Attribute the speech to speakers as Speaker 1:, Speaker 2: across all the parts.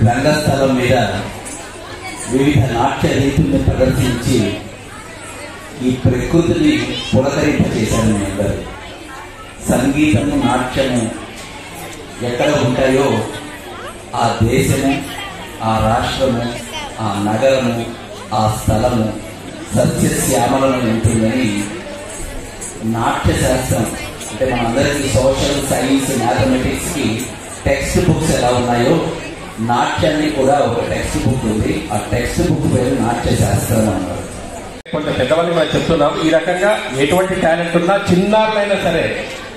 Speaker 1: రంగస్థలం మీద వివిధ నాట్య రీతుల్ని ప్రదర్శించి ఈ ప్రకృతిని పులకరింపజేశారు మీ అందరూ. సంగీతము నాట్యము ఎక్కడ ఉంటాయో ఆ దేశము, ఆ రాష్ట్రము, ఆ నగరము, ఆ స్థలము సస్యశ్యామలను ఉంటుందని నాట్య శాస్త్రం అంటే మనందరికీ సోషల్ సైన్స్ మ్యాథమెటిక్స్కి టెక్స్ట్ బుక్స్ ఎలా ఉన్నాయో నాట్యాన్ని కూడా ఒక టెక్స్ట్ బుక్ ఉంది. ఆ టెక్స్ట్ బుక్ పేరు నాట్య శాస్త్రం అన్నారు.
Speaker 2: కొంచెం పెద్దవాళ్ళని మనం చెప్తున్నాం. ఈ రకంగా ఎటువంటి టాలెంట్ ఉన్నా చిన్నారులైనా సరే,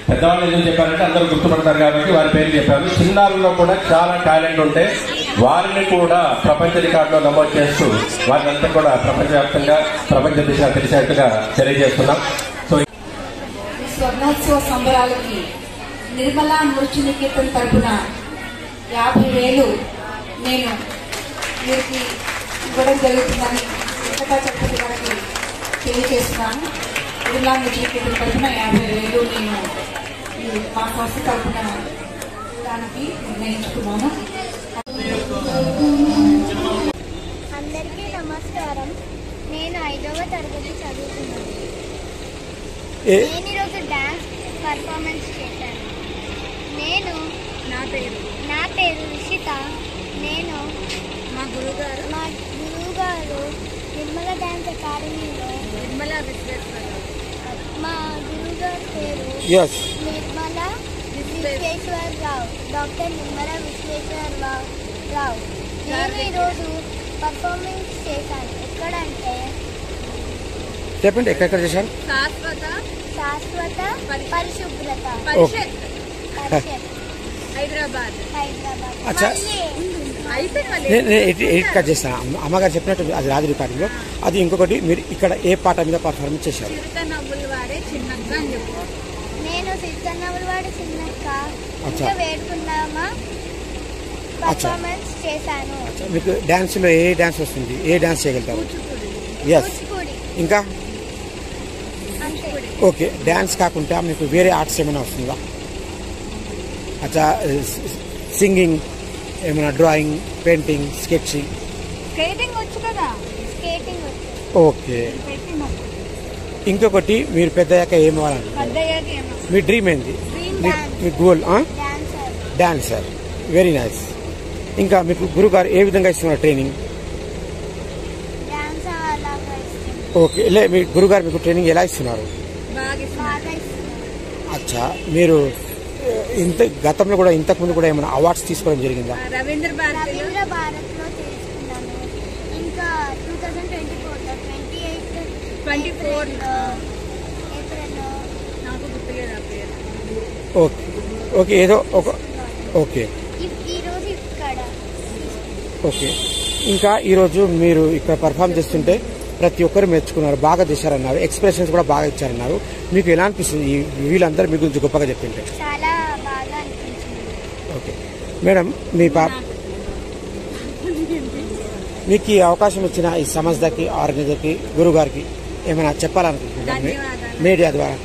Speaker 2: పెద్దవాళ్ళు ఎందుకు చెప్పారంటే అందరూ గుర్తుపడతారు కాబట్టి వారి పేరు చెప్పారు. చిన్నారుల్లో కూడా చాలా టాలెంట్ ఉంటే వారిని కూడా ప్రపంచ రికార్డులో నమోదు చేస్తూ వారిని అంతా కూడా ప్రపంచవ్యాప్తంగా ప్రపంచ దిశ తెలిసేట్టుగా తెలియజేస్తున్నాం. సో
Speaker 3: స్వర్ణోత్సవ సంబరాలకి నిర్మలా నృత్య నికేతన్ తరపున 50,000 నేను వీరికి ఇవ్వడం జరుగుతుందని వెంకటా చక్రవర్తి గారికి తెలియజేస్తున్నాను. నిర్మలా నృత్య నికేతన్ తరపున 50,000 నేను మా సంస్థ తరపున దానికి నిర్ణయించుకున్నాను.
Speaker 4: అందరికీ నమస్కారం. నేను 5వ తరగతి చదువుతున్నాను. నేను ఈరోజు డాన్స్ పర్ఫార్మెన్స్ చేశాను. నా పేరు రిషిత. నేను మా గురువుగారు నిర్మల డాన్స్ అకాడమీలో మా గురువుగారి పేరు నిర్మల విశ్వేశ్వరరావు, డాక్టర్ నిర్మల విశ్వేశ్వరరావు. నేను ఈరోజు పర్ఫార్మెన్స్ చేశాను. ఎక్కడంటే
Speaker 5: చెప్పండి ఎక్కడెక్కడ చేశారు?
Speaker 4: శాశ్వత పరిశుభ్రత
Speaker 5: ఓకే.
Speaker 4: హైదరాబాద్.
Speaker 5: అచ్చా నేను ఎడిట్ కట్ చేస్తాను. అమ్మగారు చెప్పినట్టు అది రాజు రికార్డింగ్లో. అది ఇంకొకటి, మీరు ఇక్కడ ఏ పాట మీద పర్ఫార్మెన్స్ చేశారు?
Speaker 4: నేను సిరికన్నములు వాడే చిన్నక్క ఇంకా వేడుకున్నామా పర్ఫార్మెన్స్ చేశాను.
Speaker 5: మీకు డ్యాన్స్లో ఏ డ్యాన్స్ వస్తుంది? ఏ డ్యాన్స్ చేయగలుగుతారు? ఎస్. ఇంకా ఓకే. డ్యాన్స్ కాకుండా మీకు వేరే ఆర్ట్స్ ఏమైనా వస్తుందా? అచ్చా, సింగింగ్ ఏమైనా, డ్రాయింగ్, పెయింటింగ్, స్కెచింగ్?
Speaker 3: స్కేటింగ్ వచ్చు కదా?
Speaker 4: స్కేటింగ్ వచ్చు.
Speaker 5: ఓకే. ఇంకొకటి, మీరు పెద్దయ్యాక ఏం అవ్వాలనుకుంటున్నారు? మీ డ్రీమ్ ఏంది? మీ గోల్? డాన్సర్. Very nice. ఇంకా మీకు గురుగారు ఏ విధంగా ఇస్తున్నారు ట్రైనింగ్? ఓకే. మీ గురుగారు మీకు ట్రైనింగ్ ఎలా ఇస్తున్నారు? అచ్చా, మీరు గతంలో కూడా ఇంతకు ముందు కూడా ఏమైనా అవార్డ్స్ తీసుకోవడం జరిగిందా?
Speaker 4: రవీంద్ర భారత్లో తీసుకున్నాను. ఇంకా 2024 ఏప్రిల్లో నాకు గుర్తులేదు.
Speaker 5: ఓకే. ఓకే, ఏదో ఒక. ఓకే.
Speaker 4: ఈరోజు ఇక్కడ.
Speaker 5: ఓకే. ఇంకా ఈరోజు మీరు ఇక్కడ పర్ఫామ్ చేస్తుంటే ప్రతి ఒక్కరు మెచ్చుకున్నారు, బాగా చేశారన్నారు, ఎక్స్ప్రెషన్స్ కూడా బాగా ఇచ్చారన్నారు. మీకు ఎలా అనిపిస్తుంది వీళ్ళందరూ మీ గురించి గొప్పగా చెప్పింటే?
Speaker 4: చాలా బాగా అనిపించింది.
Speaker 5: ఓకే మేడం, మీ మీకు ఈ అవకాశం ఇచ్చిన ఈ సంస్థకి, ఆర్గనైజర్కి, గురువు గారికి ఏమైనా చెప్పాలనుకుంటున్నారా మీడియా ద్వారా?